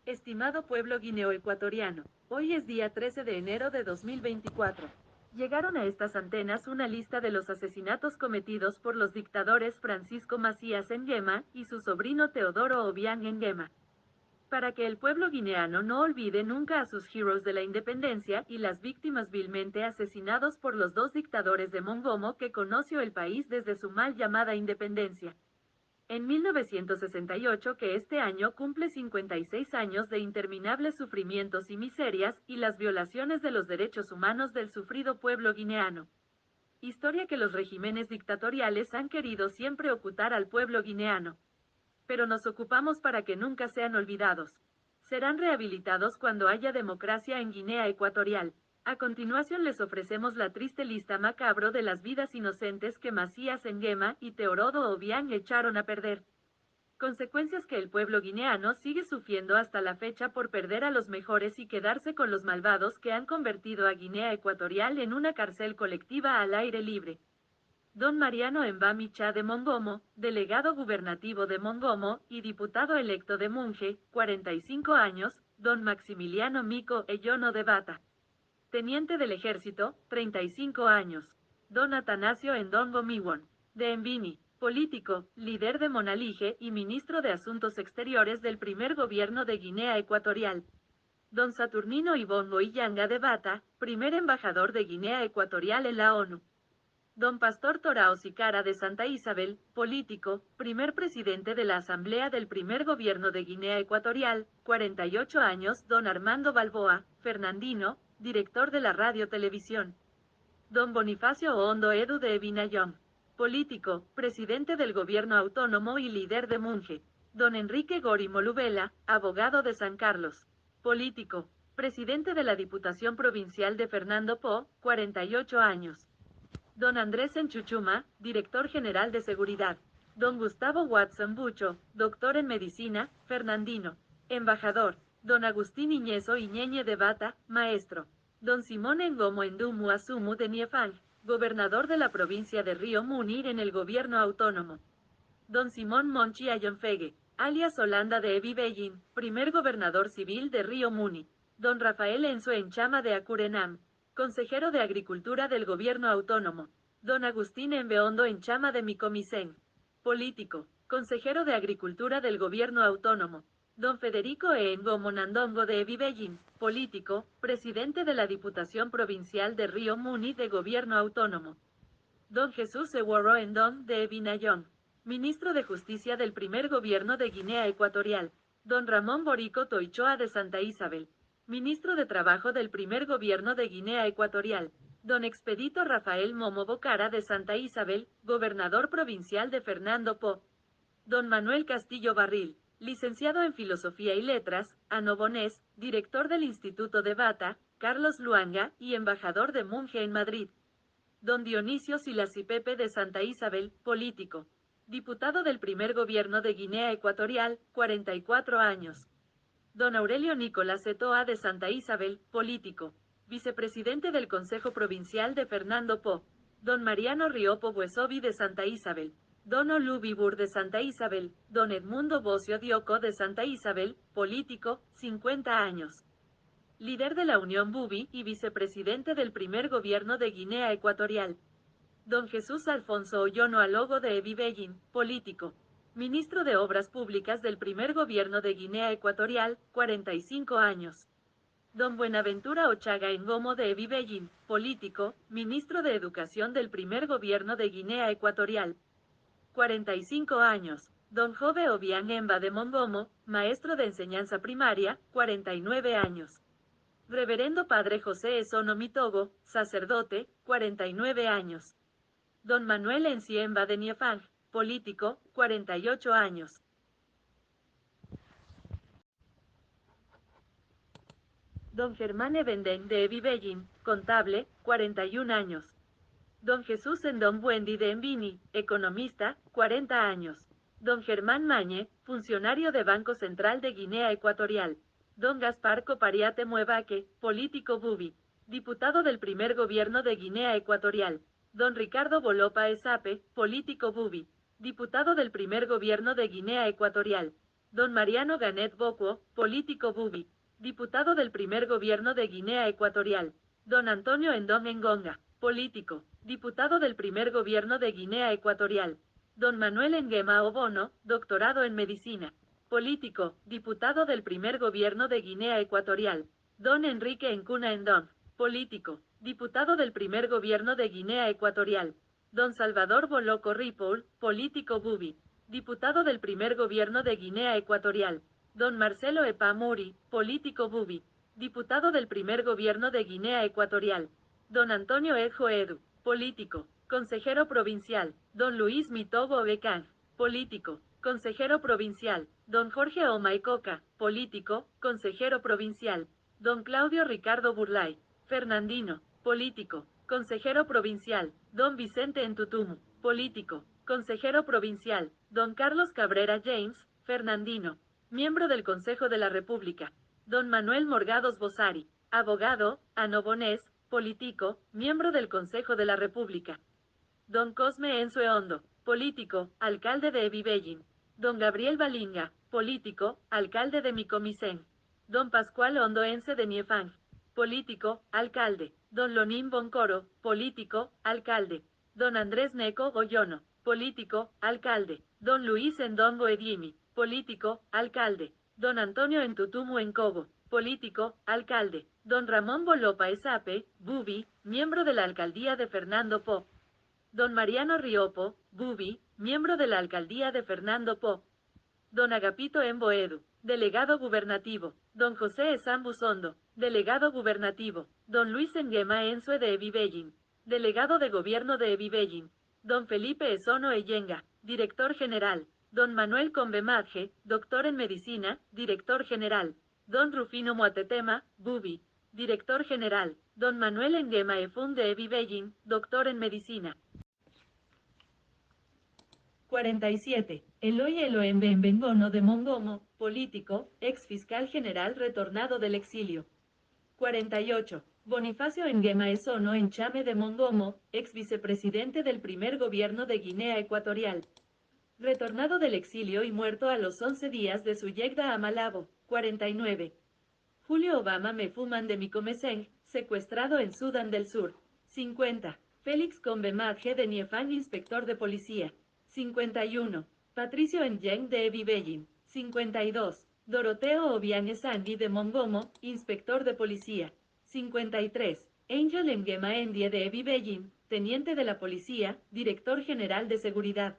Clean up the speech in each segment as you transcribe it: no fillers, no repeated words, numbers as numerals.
Estimado pueblo guineo-ecuatoriano, hoy es día 13 de enero de 2024. Llegaron a estas antenas una lista de los asesinatos cometidos por los dictadores Francisco Macías Nguema y su sobrino Teodoro Obiang Nguema. Para que el pueblo guineano no olvide nunca a sus héroes de la independencia y las víctimas vilmente asesinados por los dos dictadores de Mongomo que conoció el país desde su mal llamada independencia. En 1968 que este año cumple 56 años de interminables sufrimientos y miserias y las violaciones de los derechos humanos del sufrido pueblo guineano. Historia que los regímenes dictatoriales han querido siempre ocultar al pueblo guineano. Pero nos ocupamos para que nunca sean olvidados. Serán rehabilitados cuando haya democracia en Guinea Ecuatorial. A continuación les ofrecemos la triste lista macabro de las vidas inocentes que Macías Nguema y Teodoro Obiang echaron a perder. Consecuencias que el pueblo guineano sigue sufriendo hasta la fecha por perder a los mejores y quedarse con los malvados que han convertido a Guinea Ecuatorial en una cárcel colectiva al aire libre. Don Mariano Mbami Cha de Mongomo, delegado gubernativo de Mongomo y diputado electo de Munje, 45 años, Don Maximiliano Mico Eyono de Bata, teniente del ejército, 35 años, Don Atanasio Endongo Miwon, de Mbini, político, líder de Monalige y ministro de Asuntos Exteriores del primer gobierno de Guinea Ecuatorial. Don Saturnino Ibongo Iyanga de Bata, primer embajador de Guinea Ecuatorial en la ONU. Don Pastor Torao Sicara de Santa Isabel, político, primer presidente de la Asamblea del primer gobierno de Guinea Ecuatorial, 48 años, Don Armando Balboa, Fernandino, director de la radio-televisión. Don Bonifacio Ondo Edu de Ebinayón, político, presidente del gobierno autónomo y líder de Munje. Don Enrique Gori Molubela, abogado de San Carlos, político, presidente de la Diputación Provincial de Fernando Po, 48 años. Don Andrés Enchuchuma, director general de seguridad. Don Gustavo Watson Bucho, doctor en medicina, Fernandino. Embajador. Don Agustín Iñezo Iñeñe de Bata, maestro. Don Simón Ngomo Endumu Asumu de Niefang, gobernador de la provincia de Río Muni en el gobierno autónomo. Don Simón Monchi Ayonfegue, alias Holanda de Ebibellín, primer gobernador civil de Río Muni. Don Rafael Enzo Enchama de Acurenam, consejero de Agricultura del Gobierno Autónomo. Don Agustín Enbeondo Enchama de Micomicén, político, consejero de Agricultura del Gobierno Autónomo. Don Federico Engo Monandongo de Ebibellín, político, presidente de la Diputación Provincial de Río Muni de Gobierno Autónomo. Don Jesús Eworo Endón de Ebinayón, ministro de Justicia del primer gobierno de Guinea Ecuatorial. Don Ramón Borico Toichoa de Santa Isabel, ministro de Trabajo del primer gobierno de Guinea Ecuatorial. Don Expedito Rafael Momo Bocara de Santa Isabel, gobernador provincial de Fernando Po. Don Manuel Castillo Barril, licenciado en Filosofía y Letras, anobonés, director del Instituto de Bata, Carlos Luanga y embajador de Munje en Madrid. Don Dionisio Silas y Pepe de Santa Isabel, político, diputado del primer gobierno de Guinea Ecuatorial, 44 años. Don Aurelio Nicolás Etoa de Santa Isabel, político, vicepresidente del Consejo Provincial de Fernando Po. Don Mariano Riopo Buesovi de Santa Isabel. Don Olubibur de Santa Isabel. Don Edmundo Bocio Dioco de Santa Isabel, político, 50 años. Líder de la Unión Bubi y vicepresidente del primer gobierno de Guinea Ecuatorial. Don Jesús Alfonso Oyono Alogo de Ebibellín, político. Ministro de Obras Públicas del primer gobierno de Guinea Ecuatorial, 45 años. Don Buenaventura Ochaga Ngomo de Ebibellín, político, ministro de Educación del primer gobierno de Guinea Ecuatorial, 45 años. Don Jove Obiang Emba de Mongomo, maestro de enseñanza primaria, 49 años. Reverendo Padre José Esono Mitogo, sacerdote, 49 años. Don Manuel Enciemba de Niefang, político, 48 años. Don Germán Evenden de Ebibellín, contable, 41 años. Don Jesús Endón Buendi de Mbini, economista, 40 años. Don Germán Mañe, funcionario de Banco Central de Guinea Ecuatorial. Don Gaspar Copariate Muevaque, político Bubi, diputado del primer gobierno de Guinea Ecuatorial. Don Ricardo Bolopa Esape, político Bubi, diputado del primer gobierno de Guinea Ecuatorial. Don Mariano Ganet Bokwo, político Bubi, diputado del primer gobierno de Guinea Ecuatorial. Don Antonio Endong Engonga, político, diputado del primer gobierno de Guinea Ecuatorial. Don Manuel Nguema Obono, doctorado en medicina, político, diputado del primer gobierno de Guinea Ecuatorial. Don Enrique Encuna Endong, político, diputado del primer gobierno de Guinea Ecuatorial. Don Salvador Boloco Ripoll, político Bubi, diputado del primer gobierno de Guinea Ecuatorial. Don Marcelo Epa Muri, político Bubi, diputado del primer gobierno de Guinea Ecuatorial. Don Antonio Ejo Edu, político, consejero provincial. Don Luis Mitobo Becán, político, consejero provincial. Don Jorge Omaicoca, político, consejero provincial. Don Claudio Ricardo Burlay, Fernandino, político, consejero provincial. Don Vicente Entutumu, político, consejero provincial. Don Carlos Cabrera James, Fernandino, miembro del Consejo de la República. Don Manuel Morgados Bosari, abogado, anobonés, político, miembro del Consejo de la República. Don Cosme Enzue Hondo, político, alcalde de Ebibellín. Don Gabriel Balinga, político, alcalde de Micomicén. Don Pascual Hondoense de Niefang, político, alcalde. Don Lonín Boncoro, político, alcalde. Don Andrés Neco Goyono, político, alcalde. Don Luis Endongo Ediemi, político, alcalde. Don Antonio Entutumu Encobo, político, alcalde. Don Ramón Bolopa Esape, Bubi, miembro de la alcaldía de Fernando Po. Don Mariano Riopo, Bubi, miembro de la alcaldía de Fernando Po. Don Agapito Emboedu, delegado gubernativo. Don José Esambuzondo, delegado gubernativo. Don Luis Nguema Enzue de Ebibellín, delegado de gobierno de Ebibellín. Don Felipe Esono Eyenga, director general. Don Manuel Combemadje, doctor en medicina, director general. Don Rufino Muatetema, Bubi, director general. Don Manuel Nguema Efun de Ebibellín, doctor en medicina. 47. Eloy Eloen Bengono de Mongomo, político, ex fiscal general retornado del exilio. 48. Bonifacio Nguema Esono Enchame de Mongomo, ex vicepresidente del primer gobierno de Guinea Ecuatorial. Retornado del exilio y muerto a los 11 días de su llegada a Malabo. 49. Julio Obama Mefuman de Micomecén, secuestrado en Sudán del Sur. 50. Félix Combemadje de Niefang, inspector de policía. 51. Patricio Nyeng de Ebibellín. 52. Doroteo Obiang Esandi de Mongomo, inspector de policía. 53. Angel Nguema Endie de Ebibellín, teniente de la policía, director general de seguridad.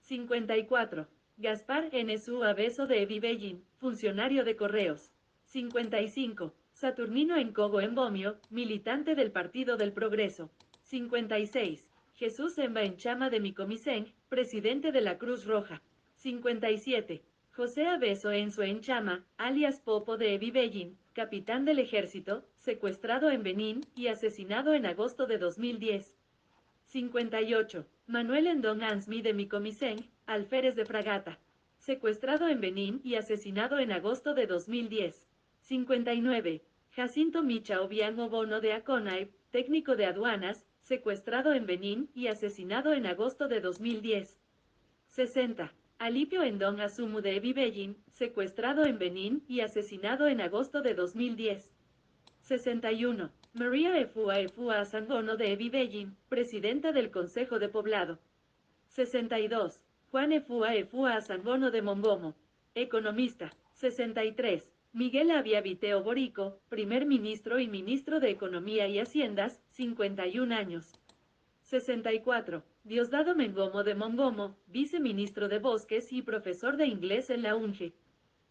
54. Gaspar Nsu Abeso de Ebibellín, funcionario de correos. 55. Saturnino Encogo Embomio, militante del Partido del Progreso. 56. Jesús Emba Enchama de Micomicén, presidente de la Cruz Roja. 57. José Abeso Enzue Enchama, alias Popo de Ebibellín, capitán del ejército, secuestrado en Benín y asesinado en agosto de 2010. 58. Manuel Endong Ansmi de Micomicén, alférez de fragata, secuestrado en Benín y asesinado en agosto de 2010. 59. Jacinto Micha Obiang Obono de Aconaiv, técnico de aduanas, secuestrado en Benín y asesinado en agosto de 2010. 60. Alipio Endong Asumu de Ebibellín, secuestrado en Benín y asesinado en agosto de 2010. 61. María Efua Asangono de Ebibellín, presidenta del Consejo de Poblado. 62. Juan Efua Asangono de Mongomo, economista. 63. Miguel Avia Viteo Borico, primer ministro y ministro de Economía y Haciendas, 51 años. 64. Diosdado Mengomo de Mongomo, viceministro de Bosques y profesor de inglés en la UNGE.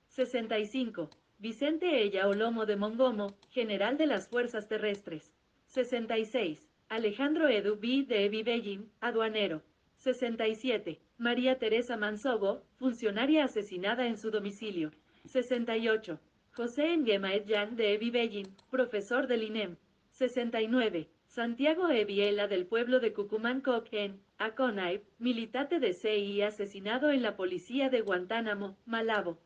65. Vicente Ella Olomo de Mongomo, general de las Fuerzas Terrestres. 66. Alejandro Edu B. de Ebibellín, aduanero. 67. María Teresa Mansogo, funcionaria asesinada en su domicilio. 68. José Nguema Edyan de Ebibellín, profesor del INEM. 69. Santiago Eviela del pueblo de Cucumancoc en Aconaiv, militante de CI asesinado en la policía de Guantánamo, Malabo.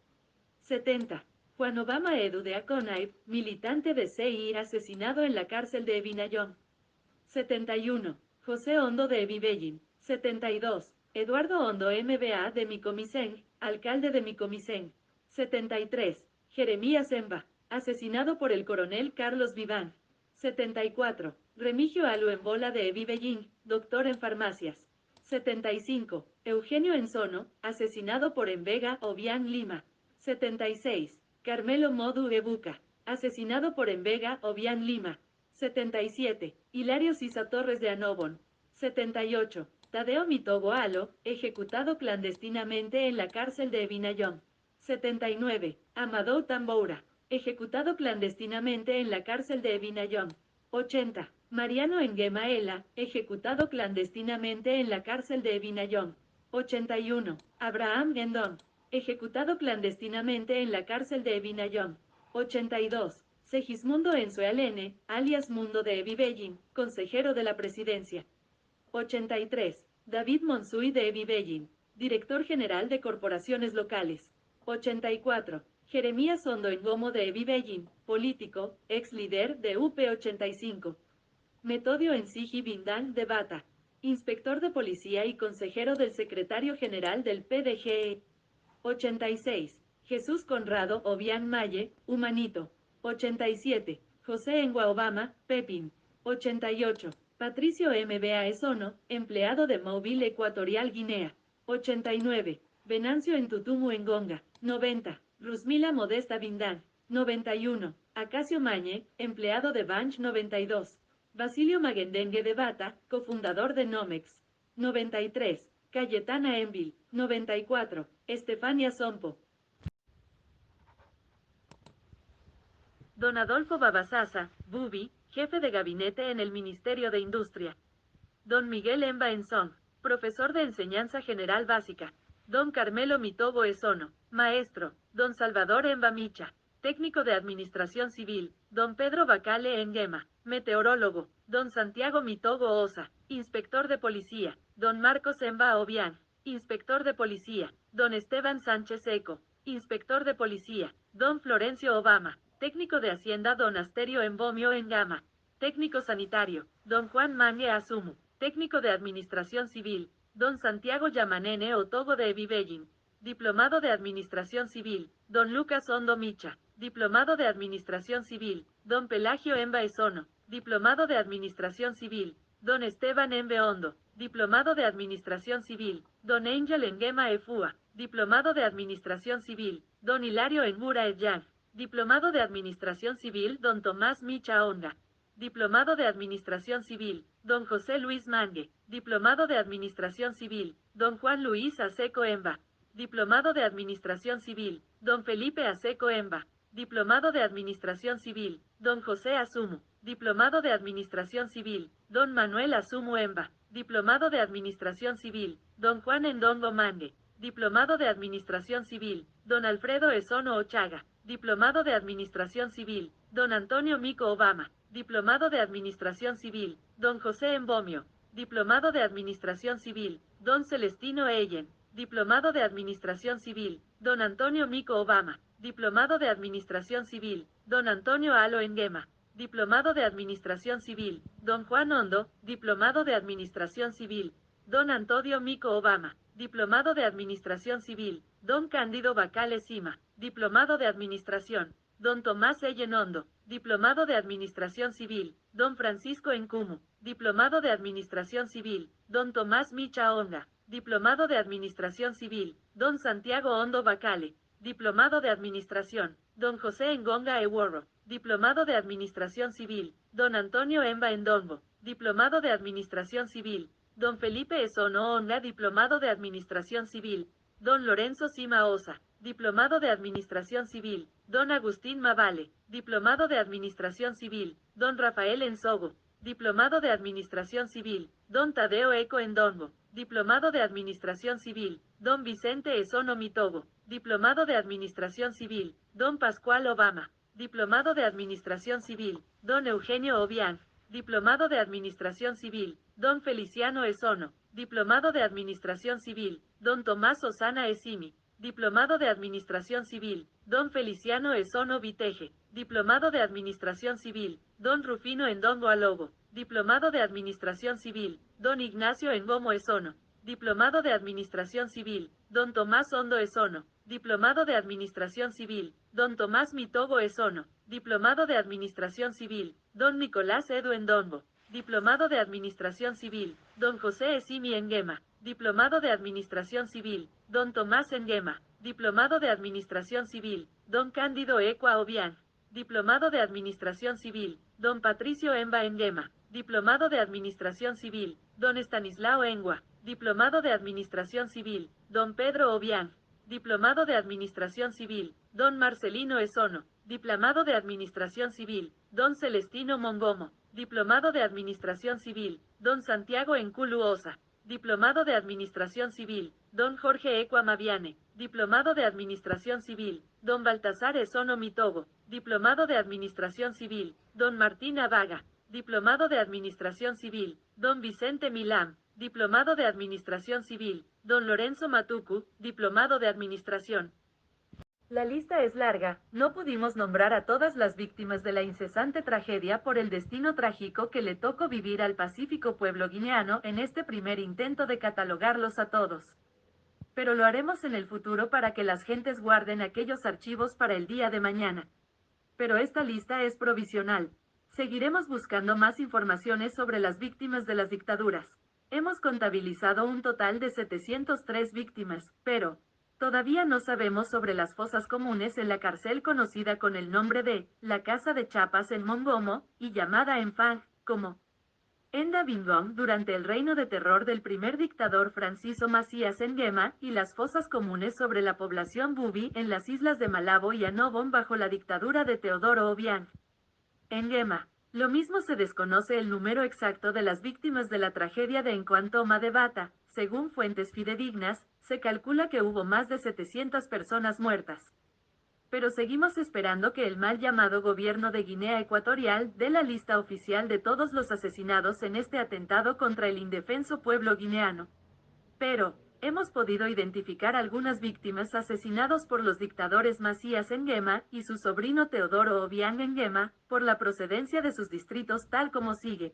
70. Juan Obama Edu de Aconaiv, militante de CI asesinado en la cárcel de Ebinayón. 71. José Hondo de Ebibellín. 72. Eduardo Hondo MBA de Micomicén, alcalde de Micomicén. 73. Jeremías Emba, asesinado por el coronel Carlos Viván. 74. Remigio Aluembola de Evibellín, doctor en farmacias. 75. Eugenio Enzono, asesinado por Envega Obián Lima. 76. Carmelo Modu Ebuca, asesinado por Envega Obián Lima. 77. Hilario Sisa Torres de Anobon. 78. Tadeo Mitogo Alo, ejecutado clandestinamente en la cárcel de Vinayón. 79. Amadou Tamboura, ejecutado clandestinamente en la cárcel de Vinayón. 80. Mariano Enguemaela, ejecutado clandestinamente en la cárcel de Vinayón. 81. Abraham Gendón, ejecutado clandestinamente en la cárcel de Vinayón. 82. Segismundo Enzuealene, alias Mundo de Evibellín, consejero de la presidencia. 83. David Monsuy de Evibellín, director general de corporaciones locales. 84. Jeremías Hondo Engomo de Evibellín, político, ex líder de UP85. Metodio Ensigi Bindán de Bata, inspector de policía y consejero del secretario general del PDGE. 86. Jesús Conrado Obián Maye, Humanito. 87. José Engua Obama, Pepín. 88. Patricio MBA Esono, empleado de Móvil Ecuatorial Guinea. 89. Venancio Entutumu Engonga. 90. Rusmila Modesta Bindán. 91. Acacio Mañe, empleado de Banch 92. Basilio Magendengue de Bata, cofundador de Nomex. 93. Cayetana Envil. 94. Estefania Sompo. Don Adolfo Babasasa, Bubi, jefe de gabinete en el Ministerio de Industria. Don Miguel Emba Enzón, profesor de enseñanza general básica. Don Carmelo Mitobo Esono, maestro. Don Salvador Emba Micha, técnico de administración civil. Don Pedro Bacale Enguema, meteorólogo. Don Santiago Mitogo Osa, inspector de policía. Don Marcos Emba Obián, inspector de policía. Don Esteban Sánchez Eco, inspector de policía. Don Florencio Obama, técnico de hacienda. Don Asterio Embomio Engama, técnico sanitario. Don Juan Mangue Asumu, técnico de administración civil. Don Santiago Yamanene Otogo de Evibellín, diplomado de administración civil. Don Lucas Hondo Micha, diplomado de administración civil. Don Pelagio Emba Esono, diplomado de administración civil. Don Esteban Embe Hondo, diplomado de administración civil. Don Angel Enguema Efua, diplomado de administración civil. Don Hilario Engura Eyang, diplomado de administración civil. Don Tomás Micha Onda, diplomado de administración civil. Don José Luis Mangue, diplomado de administración civil. Don Juan Luis Aseco Emba, diplomado de administración civil. Don Felipe Aseco Emba, diplomado de administración civil. Don José Asumu, diplomado de administración civil. Don Manuel Asumu Emba, diplomado de administración civil. Don Juan Endongo Mangue, diplomado de administración civil. Don Alfredo Esono Ochaga, diplomado de administración civil. Don Antonio Mico Obama, diplomado de administración civil. Don José Embomio, diplomado de administración civil. Don Celestino Ellen, diplomado de administración civil. Don Antonio Mico Obama, diplomado de administración civil. Don Antonio Alo Enguema, diplomado de administración civil. Don Juan Hondo, diplomado de administración civil. Don Antonio Mico Obama, diplomado de administración civil. Don Cándido Bacale Sima, diplomado de administración. Don Tomás Ellen Hondo, diplomado de administración civil. Don Francisco Encumu, diplomado de administración civil. Don Tomás Micha Onda, diplomado de administración civil. Don Santiago Hondo Bacale, diplomado de administración. Don José Engonga Eworro, diplomado de administración civil. Don Antonio Emba Endongo, diplomado de administración civil. Don Felipe Esono Onda, diplomado de administración civil. Don Lorenzo Sima Osa, diplomado de administración civil. Don Agustín Mavale, diplomado de administración civil. Don Rafael Ensogo, diplomado de administración civil. Don Tadeo Eco Endongo, diplomado de administración civil. Don Vicente Esono Mitogo, diplomado de administración civil. Don Pascual Obama, diplomado de administración civil. Don Eugenio Obián, diplomado de administración civil. Don Feliciano Esono, diplomado de administración civil. Don Tomás Osana Esimi, diplomado de administración civil. Don Feliciano Esono Viteje, diplomado de administración civil. Don Rufino Endongo Alogo, diplomado de administración civil. Don Ignacio Engomo Esono, Diplomado de Administración Civil, don Tomás Hondo Esono. Diplomado de Administración Civil, don Tomás Mitogo Esono. Diplomado de Administración Civil, don Nicolás Edu Endombo. Diplomado de Administración Civil, don José Esimi Enguema. Diplomado de Administración Civil, don Tomás Enguema. Diplomado de Administración Civil, don Cándido Ecua Obiang. Diplomado de Administración Civil, don Patricio Emba Enguema. Diplomado de Administración Civil, don Estanislao Engua. Diplomado de Administración Civil, don Pedro Obiang. Diplomado de Administración Civil, don Marcelino Esono. Diplomado de Administración Civil, don Celestino Mongomo. Diplomado de Administración Civil, don Santiago Enculu Osa. Diplomado de Administración Civil, don Jorge Ecua Maviane. Diplomado de Administración Civil, don Baltasar Esono Mitogo. Diplomado de Administración Civil, don Martín Avaga. Diplomado de Administración Civil, don Vicente Milán. Diplomado de Administración Civil, don Lorenzo Matucu. Diplomado de Administración. La lista es larga, no pudimos nombrar a todas las víctimas de la incesante tragedia por el destino trágico que le tocó vivir al pacífico pueblo guineano en este primer intento de catalogarlos a todos. Pero lo haremos en el futuro para que las gentes guarden aquellos archivos para el día de mañana. Pero esta lista es provisional. Seguiremos buscando más informaciones sobre las víctimas de las dictaduras. Hemos contabilizado un total de 703 víctimas, pero todavía no sabemos sobre las fosas comunes en la cárcel conocida con el nombre de la Casa de Chapas en Mongomo, y llamada en Fang como Enda Bingong durante el reino de terror del primer dictador Francisco Macías Nguema, y las fosas comunes sobre la población Bubi en las islas de Malabo y Annobón bajo la dictadura de Teodoro Obiang Nguema. Lo mismo se desconoce el número exacto de las víctimas de la tragedia de Nkuantoma de Bata. Según fuentes fidedignas, se calcula que hubo más de 700 personas muertas. Pero seguimos esperando que el mal llamado gobierno de Guinea Ecuatorial dé la lista oficial de todos los asesinados en este atentado contra el indefenso pueblo guineano. Pero hemos podido identificar algunas víctimas asesinados por los dictadores Macías Nguema y su sobrino Teodoro Obiang Nguema, por la procedencia de sus distritos tal como sigue.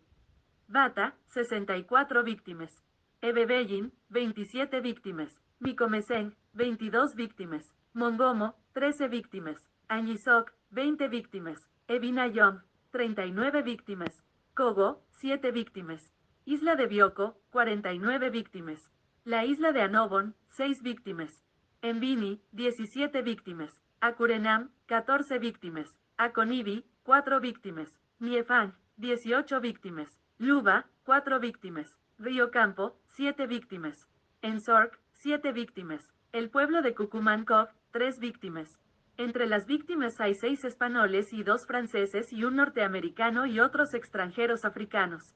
Bata, 64 víctimas. Ebebellín, 27 víctimas. Micomecén, 22 víctimas. Mongomo, 13 víctimas. Añizoc, 20 víctimas. Ebinayom, 39 víctimas. Cogo, 7 víctimas. Isla de Bioko, 49 víctimas. La isla de Annobón, 6 víctimas. Mbini, 17 víctimas. Acurenam, 14 víctimas. Aconibi, 4 víctimas. Miefang, 18 víctimas. Luba, 4 víctimas. Río Campo, 7 víctimas. Enzorc, 7 víctimas. El pueblo de Cucumancov, 3 víctimas. Entre las víctimas hay 6 españoles y 2 franceses y un norteamericano y otros extranjeros africanos.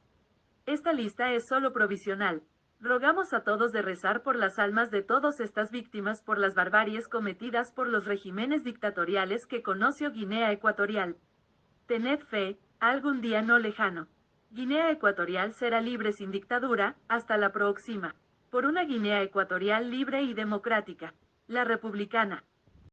Esta lista es solo provisional. Rogamos a todos de rezar por las almas de todas estas víctimas por las barbaries cometidas por los regímenes dictatoriales que conoció Guinea Ecuatorial. Tened fe, algún día no lejano. Guinea Ecuatorial será libre sin dictadura, hasta la próxima. Por una Guinea Ecuatorial libre y democrática. La republicana.